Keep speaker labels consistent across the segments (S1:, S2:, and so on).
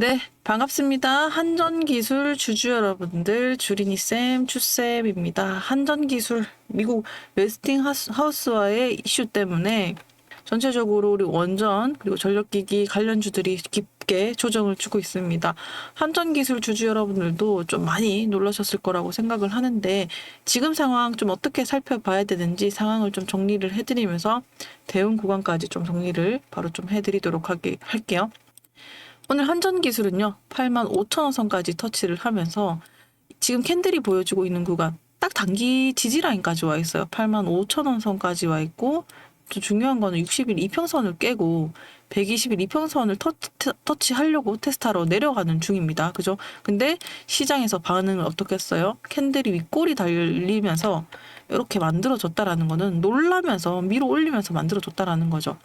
S1: 네, 반갑습니다. 한전기술 주주 여러분들, 주린이쌤, 추쌤입니다. 한전기술, 미국 웨스팅하우스와의 이슈 때문에 전체적으로 우리 원전, 그리고 전력기기 관련주들이 깊게 조정을 주고 있습니다. 한전기술 주주 여러분들도 좀 많이 놀라셨을 거라고 생각을 하는데, 지금 상황 좀 어떻게 살펴봐야 되는지 상황을 좀 정리를 해드리면서 대응 구간까지 좀 정리를 바로 좀 해드리도록 할게요. 오늘 한전기술은요, 85,000원 선까지 터치를 하면서 지금 캔들이 보여주고 있는 구간 딱 단기 지지라인까지 와 있어요. 85,000원 선까지 와 있고, 좀 중요한 거는 60일 이평선을 깨고 120일 이평선을 터치하려고 테스트하러 내려가는 중입니다. 그죠? 근데 시장에서 반응을 어떻게 했어요? 캔들이 윗골이 달리면서 이렇게 만들어졌다라는 거는 놀라면서 밀어 올리면서 만들어졌다라는 거죠.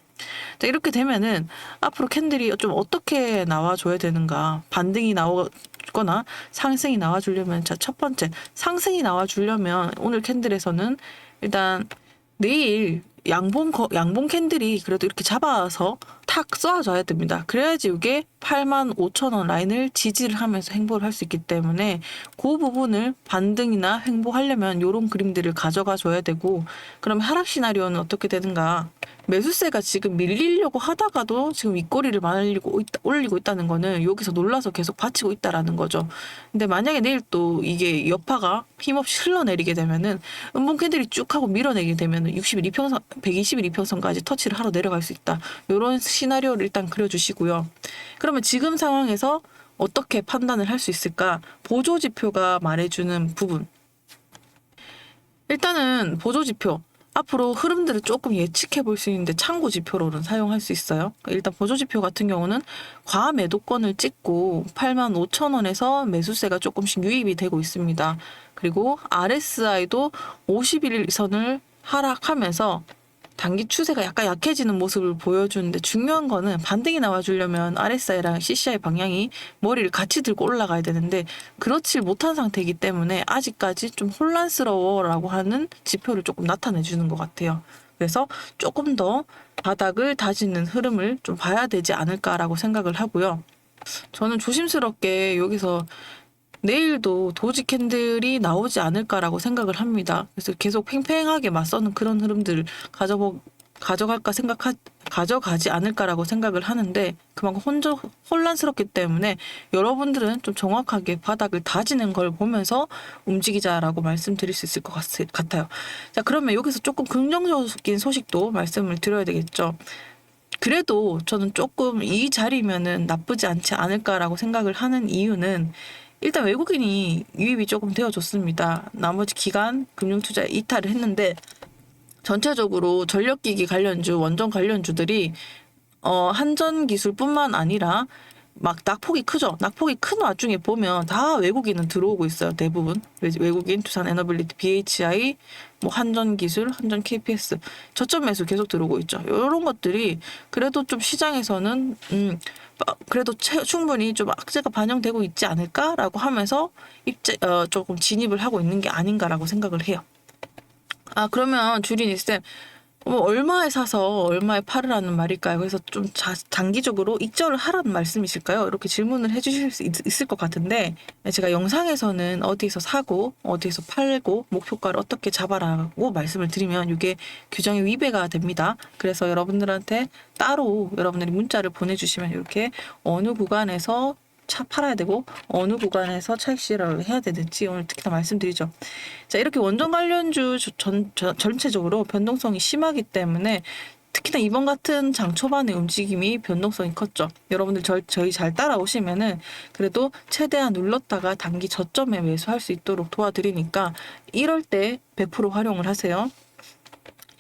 S1: 자, 이렇게 되면은 앞으로 캔들이 좀 어떻게 나와줘야 되는가. 반등이 나오거나 상승이 나와주려면, 자, 첫 번째, 상승이 나와주려면 오늘 캔들에서는 일단 내일 양봉 캔들이 그래도 이렇게 잡아서 탁 쏘아줘야 됩니다. 그래야지 이게 85,000원 라인을 지지를 하면서 행보를 할 수 있기 때문에 그 부분을 반등이나 행보하려면 이런 그림들을 가져가 줘야 되고, 그럼 하락 시나리오는 어떻게 되는가? 매수세가 지금 밀리려고 하다가도 지금 윗꼬리를 올리고 있다는 거는 여기서 놀라서 계속 받치고 있다라는 거죠. 근데 만약에 내일 또 이게 여파가 힘없이 흘러내리게 되면은 음봉 캔들이 쭉 하고 밀어내게 되면은 60일 이평선, 120일 이평선까지 터치를 하러 내려갈 수 있다. 이런 시나리오를 일단 그려주시고요. 그러면 지금 상황에서 어떻게 판단을 할 수 있을까? 보조 지표가 말해주는 부분. 일단은 보조 지표. 앞으로 흐름들을 조금 예측해 볼 수 있는데 참고 지표로는 사용할 수 있어요. 일단 보조 지표 같은 경우는 과매도권을 찍고 85,000원에서 매수세가 조금씩 유입이 되고 있습니다. 그리고 RSI도 51선을 하락하면서 단기 추세가 약간 약해지는 모습을 보여주는데, 중요한 거는 반등이 나와주려면 RSI랑 CCI 방향이 머리를 같이 들고 올라가야 되는데 그렇지 못한 상태이기 때문에 아직까지 좀 혼란스러워라고 하는 지표를 조금 나타내주는 것 같아요. 그래서 조금 더 바닥을 다지는 흐름을 좀 봐야 되지 않을까라고 생각을 하고요. 저는 조심스럽게 여기서 내일도 도지 캔들이 나오지 않을까라고 생각을 합니다. 그래서 계속 팽팽하게 맞서는 그런 흐름들을 가져가지 않을까라고 생각을 하는데, 그만큼 혼란스럽기 때문에 여러분들은 좀 정확하게 바닥을 다지는 걸 보면서 움직이자라고 말씀드릴 수 있을 것 같아요. 자, 그러면 여기서 조금 긍정적인 소식도 말씀을 드려야 되겠죠. 그래도 저는 조금 이 자리면은 나쁘지 않지 않을까라고 생각을 하는 이유는, 일단 외국인이 유입이 조금 되어졌습니다. 나머지 기관 금융투자에 이탈을 했는데 전체적으로 전력기기 관련주, 원전 관련주들이 한전기술뿐만 아니라 막 낙폭이 크죠. 낙폭이 큰 와중에 보면 다 외국인은 들어오고 있어요. 대부분 외국인, 두산에너빌리티, BHI, 뭐 한전기술, 한전 KPS 저점 매수 계속 들어오고 있죠. 이런 것들이 그래도 좀 시장에서는 그래도 충분히 좀 악재가 반영되고 있지 않을까라고 하면서 조금 진입을 하고 있는 게 아닌가라고 생각을 해요. 아, 그러면 주린이쌤, 얼마에 사서 얼마에 팔으라는 말일까요? 그래서 좀 장기적으로 익절을 하라는 말씀이실까요? 이렇게 질문을 해주실 수 있을 것 같은데, 제가 영상에서는 어디서 사고 어디서 팔고 목표가를 어떻게 잡아라고 말씀을 드리면 이게 규정에 위배가 됩니다. 그래서 여러분들한테 따로 여러분들이 문자를 보내주시면 이렇게 어느 구간에서 팔아야 되고 어느 구간에서 차익 실현을 해야 되는지 오늘 특히나 말씀드리죠. 자, 이렇게 원전 관련주 전체적으로 변동성이 심하기 때문에 특히나 이번 같은 장 초반의 움직임이 변동성이 컸죠. 여러분들 저희 잘 따라오시면은 그래도 최대한 눌렀다가 단기 저점에 매수할 수 있도록 도와드리니까 이럴 때 100% 활용을 하세요.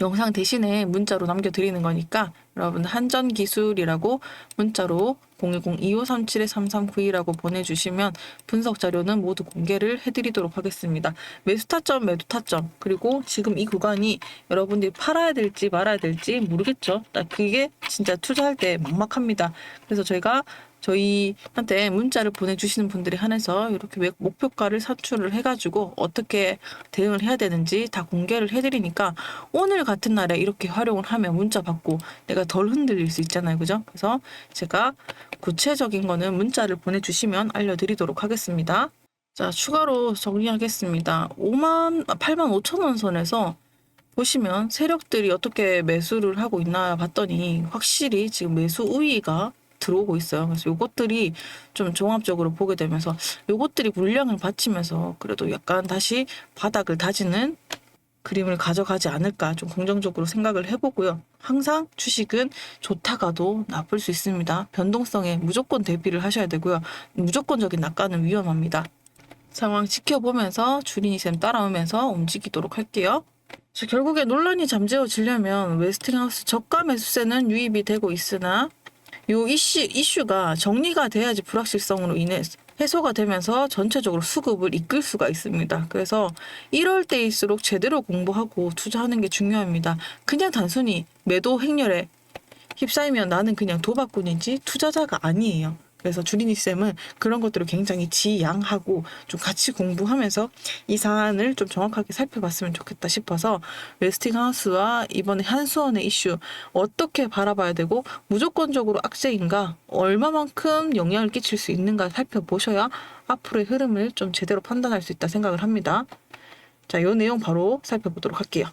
S1: 영상 대신에 문자로 남겨드리는 거니까 여러분 한전기술이라고 문자로 010-2537-3392라고 보내주시면 분석 자료는 모두 공개를 해드리도록 하겠습니다. 매수 타점, 매도 타점, 그리고 지금 이 구간이 여러분들이 팔아야 될지 말아야 될지 모르겠죠. 그게 진짜 투자할 때 막막합니다. 그래서 저희가 저희한테 문자를 보내주시는 분들에 한해서 이렇게 목표가를 산출을 해가지고 어떻게 대응을 해야 되는지 다 공개를 해드리니까 오늘 같은 날에 이렇게 활용을 하면 문자 받고 내가 덜 흔들릴 수 있잖아요. 그죠? 그래서 제가 구체적인 거는 문자를 보내주시면 알려드리도록 하겠습니다. 자, 추가로 정리하겠습니다. 8만 5천 원 선에서 보시면 세력들이 어떻게 매수를 하고 있나 봤더니 확실히 지금 매수 우위가 들어오고 있어요. 그래서 요것들이 좀 종합적으로 보게 되면서 요것들이 물량을 받치면서 그래도 약간 다시 바닥을 다지는 그림을 가져가지 않을까 좀 긍정적으로 생각을 해보고요. 항상 주식은 좋다가도 나쁠 수 있습니다. 변동성에 무조건 대비를 하셔야 되고요. 무조건적인 낙관은 위험합니다. 상황 지켜보면서 주린이쌤 따라오면서 움직이도록 할게요. 자, 결국에 논란이 잠재워지려면 웨스팅하우스 저가 매수세는 유입이 되고 있으나 요 이슈가 정리가 돼야지 불확실성으로 인해 해소가 되면서 전체적으로 수급을 이끌 수가 있습니다. 그래서 이럴 때일수록 제대로 공부하고 투자하는 게 중요합니다. 그냥 단순히 매도 행렬에 휩싸이면 나는 그냥 도박꾼이지 투자자가 아니에요. 그래서 주린이쌤은 그런 것들을 굉장히 지양하고 좀 같이 공부하면서 이 사안을 좀 정확하게 살펴봤으면 좋겠다 싶어서 웨스팅하우스와 이번에 한수원의 이슈 어떻게 바라봐야 되고 무조건적으로 악재인가 얼마만큼 영향을 끼칠 수 있는가 살펴보셔야 앞으로의 흐름을 좀 제대로 판단할 수 있다 생각을 합니다. 자, 이 내용 바로 살펴보도록 할게요.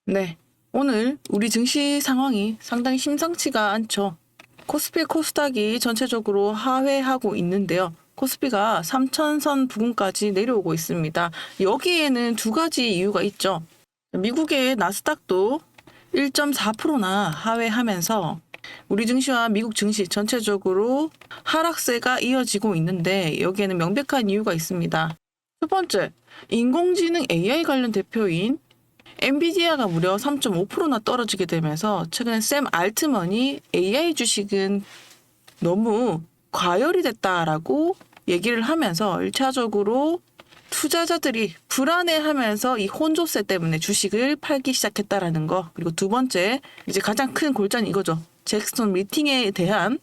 S1: 네, 오늘 우리 증시 상황이 상당히 심상치가 않죠. 코스피 코스닥이 전체적으로 하회하고 있는데요. 코스피가 3,000선 부근까지 내려오고 있습니다. 여기에는 두 가지 이유가 있죠. 미국의 나스닥도 1.4%나 하회하면서 우리 증시와 미국 증시 전체적으로 하락세가 이어지고 있는데 여기에는 명백한 이유가 있습니다. 첫 번째, 인공지능 AI 관련 대표인 엔비디아가 무려 3.5%나 떨어지게 되면서 최근에 샘 알트먼이 AI 주식은 너무 과열이 됐다라고 얘기를 하면서 1차적으로 투자자들이 불안해하면서 이 혼조세 때문에 주식을 팔기 시작했다라는 거. 그리고 두 번째, 이제 가장 큰 골자는 이거죠. 잭슨 미팅에 대한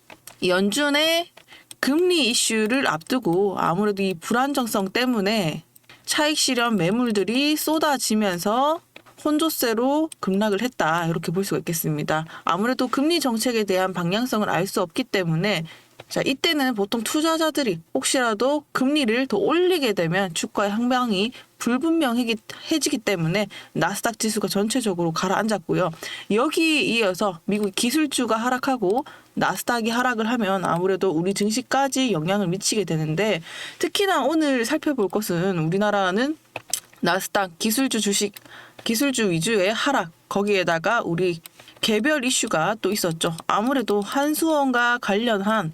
S1: 연준의 금리 이슈를 앞두고 아무래도 이 불안정성 때문에 차익 실현 매물들이 쏟아지면서 혼조세로 급락을 했다. 이렇게 볼 수가 있겠습니다. 아무래도 금리 정책에 대한 방향성을 알 수 없기 때문에 자, 이때는 보통 투자자들이 혹시라도 금리를 더 올리게 되면 주가의 항방이 불분명해지기 때문에 나스닥 지수가 전체적으로 가라앉았고요. 여기에 이어서 미국 기술주가 하락하고 나스닥이 하락을 하면 아무래도 우리 증시까지 영향을 미치게 되는데 특히나 오늘 살펴볼 것은 우리나라는 나스닥 기술주 위주의 하락 거기에다가 우리 개별 이슈가 또 있었죠. 아무래도 한수원과 관련한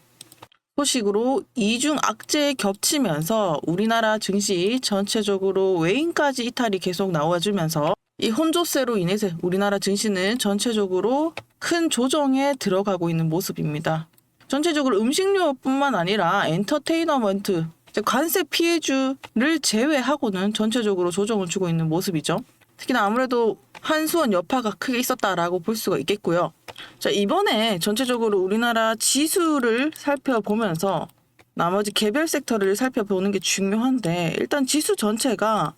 S1: 소식으로 이중 악재에 겹치면서 우리나라 증시 전체적으로 외인까지 이탈이 계속 나와주면서 이 혼조세로 인해서 우리나라 증시는 전체적으로 큰 조정에 들어가고 있는 모습입니다. 전체적으로 음식료뿐만 아니라 엔터테이너먼트, 관세 피해주를 제외하고는 전체적으로 조정을 주고 있는 모습이죠. 특히나 아무래도 한수원 여파가 크게 있었다라고 볼 수가 있겠고요. 자, 이번에 전체적으로 우리나라 지수를 살펴보면서 나머지 개별 섹터를 살펴보는 게 중요한데 일단 지수 전체가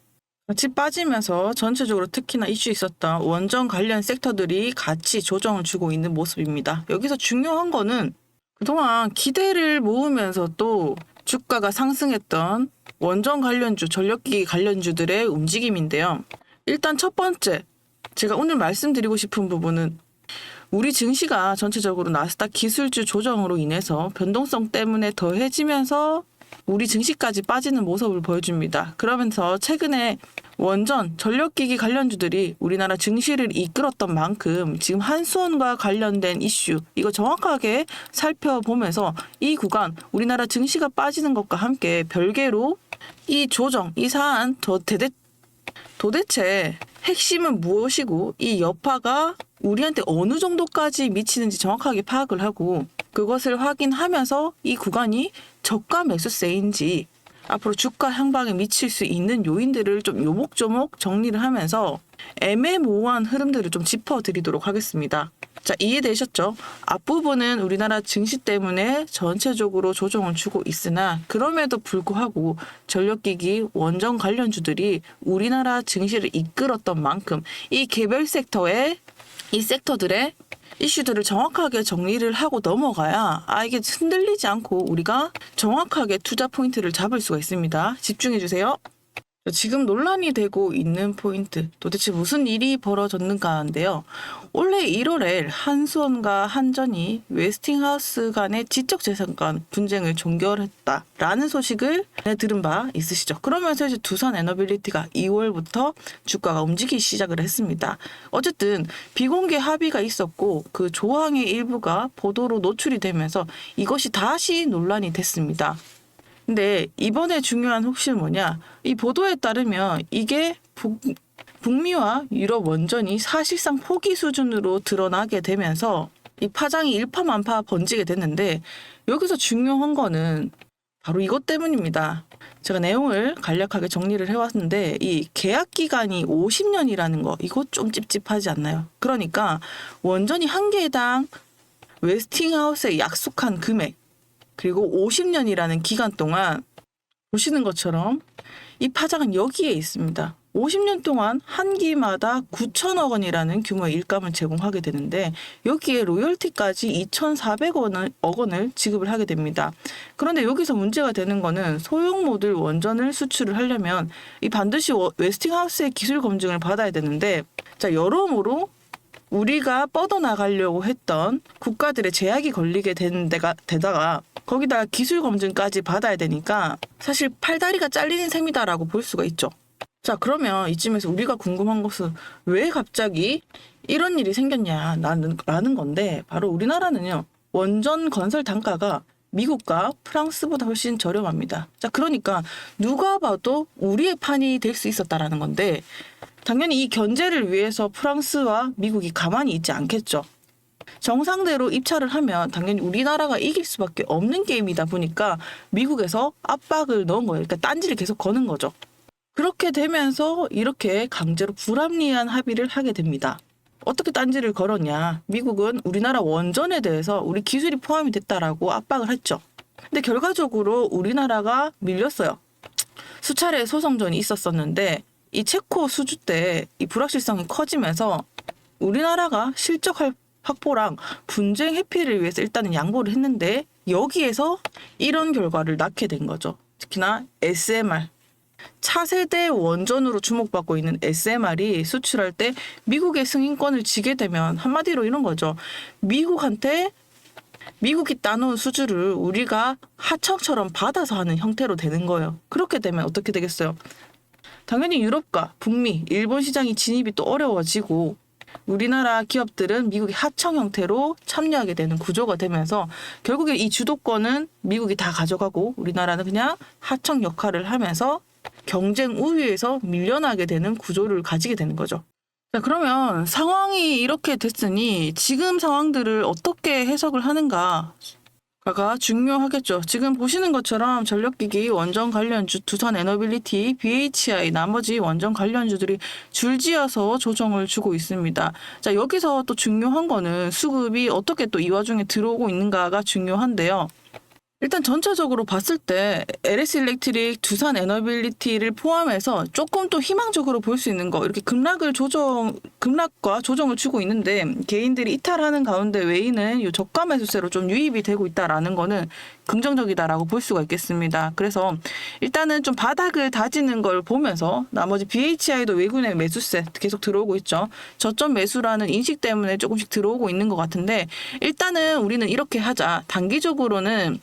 S1: 같이 빠지면서 전체적으로 특히나 이슈 있었던 원전 관련 섹터들이 같이 조정을 주고 있는 모습입니다. 여기서 중요한 거는 그동안 기대를 모으면서 또 주가가 상승했던 원전 관련주, 전력기기 관련주들의 움직임인데요. 일단 첫 번째, 제가 오늘 말씀드리고 싶은 부분은 우리 증시가 전체적으로 나스닥 기술주 조정으로 인해서 변동성 때문에 더해지면서 우리 증시까지 빠지는 모습을 보여줍니다. 그러면서 최근에 원전, 전력기기 관련주들이 우리나라 증시를 이끌었던 만큼 지금 한수원과 관련된 이슈 이거 정확하게 살펴보면서 이 구간 우리나라 증시가 빠지는 것과 함께 별개로 이 조정, 이 사안 도대체 핵심은 무엇이고 이 여파가 우리한테 어느 정도까지 미치는지 정확하게 파악을 하고 그것을 확인하면서 이 구간이 저가 매수세인지 앞으로 주가 향방에 미칠 수 있는 요인들을 좀 요목조목 정리를 하면서 애매모호한 흐름들을 좀 짚어드리도록 하겠습니다. 자, 이해되셨죠? 앞부분은 우리나라 증시 때문에 전체적으로 조정을 주고 있으나 그럼에도 불구하고 전력기기 원전 관련주들이 우리나라 증시를 이끌었던 만큼 이 개별 섹터의 이 섹터들의 이슈들을 정확하게 정리를 하고 넘어가야 이게 흔들리지 않고 우리가 정확하게 투자 포인트를 잡을 수가 있습니다. 집중해 주세요. 지금 논란이 되고 있는 포인트, 도대체 무슨 일이 벌어졌는가인데요. 올해 1월에 한수원과 한전이 웨스팅하우스 간의 지적재산권 분쟁을 종결했다라는 소식을 들은 바 있으시죠. 그러면서 이제 두산에너빌리티가 2월부터 주가가 움직이기 시작을 했습니다. 어쨌든 비공개 합의가 있었고 그 조항의 일부가 보도로 노출이 되면서 이것이 다시 논란이 됐습니다. 근데 이번에 중요한 혹시 뭐냐, 이 보도에 따르면 이게 북미와 유럽 원전이 사실상 포기 수준으로 드러나게 되면서 이 파장이 일파만파 번지게 됐는데, 여기서 중요한 거는 바로 이것 때문입니다. 제가 내용을 간략하게 정리를 해왔는데 이 계약 기간이 50년이라는 거, 이거 좀 찝찝하지 않나요? 그러니까 원전이 한 개당 웨스팅하우스에 약속한 금액 그리고 50년이라는 기간 동안 보시는 것처럼 이 파장은 여기에 있습니다. 50년 동안 한 기마다 9천억 원이라는 규모의 일감을 제공하게 되는데 여기에 로열티까지 2,400억 원을 지급을 하게 됩니다. 그런데 여기서 문제가 되는 거는 소형 모듈 원전을 수출을 하려면 이 반드시 웨스팅하우스의 기술 검증을 받아야 되는데, 자, 여러모로 우리가 뻗어나가려고 했던 국가들의 제약이 걸리게 되는 데다가 거기다가 기술 검증까지 받아야 되니까 사실 팔다리가 잘리는 셈이다라고 볼 수가 있죠. 자, 그러면 이쯤에서 우리가 궁금한 것은 왜 갑자기 이런 일이 생겼냐라는 건데, 바로 우리나라는요, 원전 건설 단가가 미국과 프랑스보다 훨씬 저렴합니다. 자, 그러니까 누가 봐도 우리의 판이 될 수 있었다라는 건데, 당연히 이 견제를 위해서 프랑스와 미국이 가만히 있지 않겠죠. 정상대로 입찰을 하면 당연히 우리나라가 이길 수밖에 없는 게임이다 보니까 미국에서 압박을 넣은 거예요. 그러니까 딴지를 계속 거는 거죠. 그렇게 되면서 이렇게 강제로 불합리한 합의를 하게 됩니다. 어떻게 딴지를 걸었냐. 미국은 우리나라 원전에 대해서 우리 기술이 포함이 됐다라고 압박을 했죠. 근데 결과적으로 우리나라가 밀렸어요. 수차례 소송전이 있었었는데 이 체코 수주 때 이 불확실성이 커지면서 우리나라가 실적 확보랑 분쟁 회피를 위해서 일단은 양보를 했는데 여기에서 이런 결과를 낳게 된 거죠. 특히나 SMR, 차세대 원전으로 주목받고 있는 SMR이 수출할 때 미국의 승인권을 지게 되면 한마디로 이런 거죠. 미국한테 미국이 따놓은 수주를 우리가 하청처럼 받아서 하는 형태로 되는 거예요. 그렇게 되면 어떻게 되겠어요? 당연히 유럽과 북미, 일본 시장이 진입이 또 어려워지고 우리나라 기업들은 미국의 하청 형태로 참여하게 되는 구조가 되면서 결국에 이 주도권은 미국이 다 가져가고 우리나라는 그냥 하청 역할을 하면서 경쟁 우위에서 밀려나게 되는 구조를 가지게 되는 거죠. 자, 그러면 상황이 이렇게 됐으니 지금 상황들을 어떻게 해석을 하는가가 중요하겠죠. 지금 보시는 것처럼 전력기기 원전 관련주 두산에너빌리티, BHI 나머지 원전 관련주들이 줄지어서 조정을 주고 있습니다. 자, 여기서 또 중요한 거는 수급이 어떻게 또 이 와중에 들어오고 있는가가 중요한데요. 일단 전체적으로 봤을 때 LS 일렉트릭, 두산 에너빌리티를 포함해서 조금 또 희망적으로 볼 수 있는 거, 이렇게 급락과 조정을 주고 있는데 개인들이 이탈하는 가운데 외인은 이 저가 매수세로 좀 유입이 되고 있다라는 거는 긍정적이다라고 볼 수가 있겠습니다. 그래서 일단은 좀 바닥을 다지는 걸 보면서 나머지 BHI도 외국인의 매수세 계속 들어오고 있죠. 저점 매수라는 인식 때문에 조금씩 들어오고 있는 것 같은데, 일단은 우리는 이렇게 하자. 단기적으로는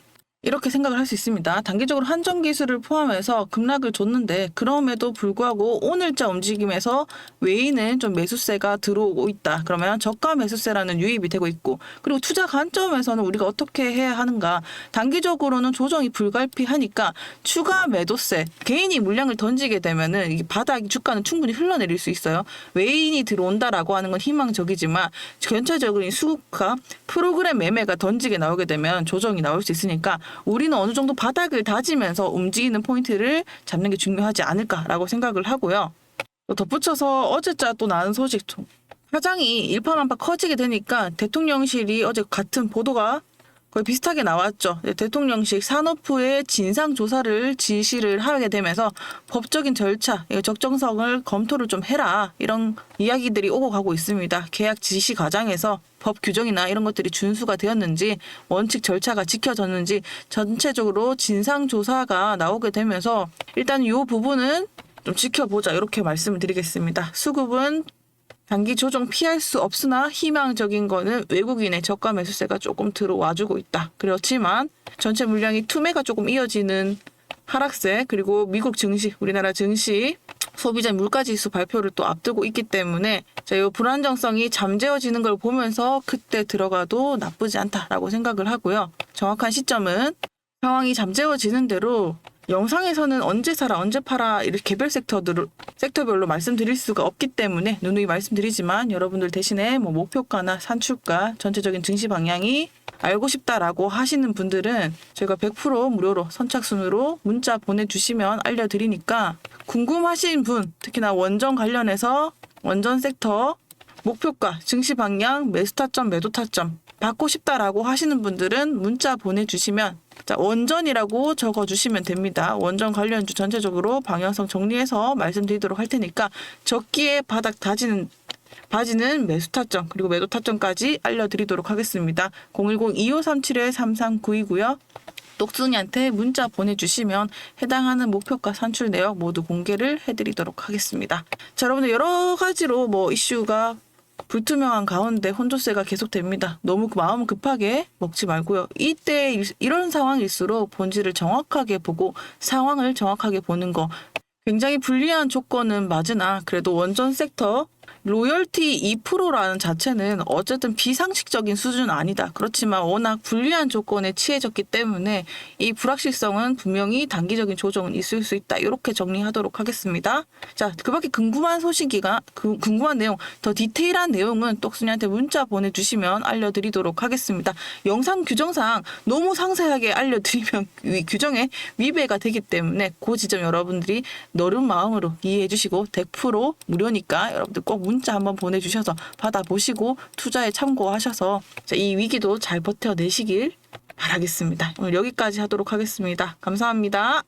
S1: 이렇게 생각을 할 수 있습니다. 단기적으로 한전 기술을 포함해서 급락을 줬는데 그럼에도 불구하고 오늘자 움직임에서 외인은 좀 매수세가 들어오고 있다. 그러면 저가 매수세라는 유입이 되고 있고, 그리고 투자 관점에서는 우리가 어떻게 해야 하는가. 단기적으로는 조정이 불가피하니까 추가 매도세, 개인이 물량을 던지게 되면은 이 바닥 주가는 충분히 흘러내릴 수 있어요. 외인이 들어온다라고 하는 건 희망적이지만 전체적으로 이 수급과 프로그램 매매가 던지게 나오게 되면 조정이 나올 수 있으니까 우리는 어느 정도 바닥을 다지면서 움직이는 포인트를 잡는 게 중요하지 않을까라고 생각을 하고요. 또 덧붙여서 어제자 또 나는 소식 파장이 일파만파 커지게 되니까 대통령실이 어제 같은 보도가 거의 비슷하게 나왔죠. 대통령실 산업부의 진상조사를 지시를 하게 되면서 법적인 절차, 적정성을 검토를 좀 해라. 이런 이야기들이 오고 가고 있습니다. 계약 지시 과정에서 법 규정이나 이런 것들이 준수가 되었는지, 원칙 절차가 지켜졌는지 전체적으로 진상조사가 나오게 되면서 일단 이 부분은 좀 지켜보자. 이렇게 말씀을 드리겠습니다. 수급은 단기 조정 피할 수 없으나 희망적인 거는 외국인의 저가 매수세가 조금 들어와주고 있다. 그렇지만 전체 물량이 투매가 조금 이어지는 하락세, 그리고 미국 증시, 우리나라 증시 소비자 물가지수 발표를 또 앞두고 있기 때문에 이 불안정성이 잠재워지는 걸 보면서 그때 들어가도 나쁘지 않다라고 생각을 하고요. 정확한 시점은 상황이 잠재워지는 대로 영상에서는 언제 사라 언제 팔아 이렇게 개별 섹터별로 말씀드릴 수가 없기 때문에 누누이 말씀드리지만, 여러분들 대신에 뭐 목표가나 산출가, 전체적인 증시 방향이 알고 싶다라고 하시는 분들은 저희가 100% 무료로 선착순으로 문자 보내주시면 알려드리니까, 궁금하신 분, 특히나 원전 관련해서 원전 섹터 목표가, 증시 방향, 매수 타점, 매도 타점 받고 싶다라고 하시는 분들은 문자 보내주시면, 자, 원전이라고 적어주시면 됩니다. 원전 관련주 전체적으로 방향성 정리해서 말씀드리도록 할 테니까 적기에 바닥 봐지는 매수 타점, 그리고 매도 타점까지 알려드리도록 하겠습니다. 010-2537-3392고요. 똑순이한테 문자 보내주시면 해당하는 목표가 산출 내역 모두 공개를 해드리도록 하겠습니다. 자, 여러분들 여러 가지로 뭐 이슈가 불투명한 가운데 혼조세가 계속됩니다. 너무 마음 급하게 먹지 말고요. 이때 이런 상황일수록 본질을 정확하게 보고 상황을 정확하게 보는 거, 굉장히 불리한 조건은 맞으나 그래도 원전 섹터 로열티 2%라는 자체는 어쨌든 비상식적인 수준은 아니다. 그렇지만 워낙 불리한 조건에 취해졌기 때문에 이 불확실성은 분명히 단기적인 조정은 있을 수 있다. 이렇게 정리하도록 하겠습니다. 자, 그밖에 궁금한 궁금한 내용, 더 디테일한 내용은 똑순이한테 문자 보내주시면 알려드리도록 하겠습니다. 영상 규정상 너무 상세하게 알려드리면 규정에 위배가 되기 때문에 그 지점 여러분들이 너른 마음으로 이해해 주시고 100% 무료니까 여러분들 꼭 문자 한번 보내주셔서 받아보시고 투자에 참고하셔서 이 위기도 잘 버텨내시길 바라겠습니다. 오늘 여기까지 하도록 하겠습니다. 감사합니다.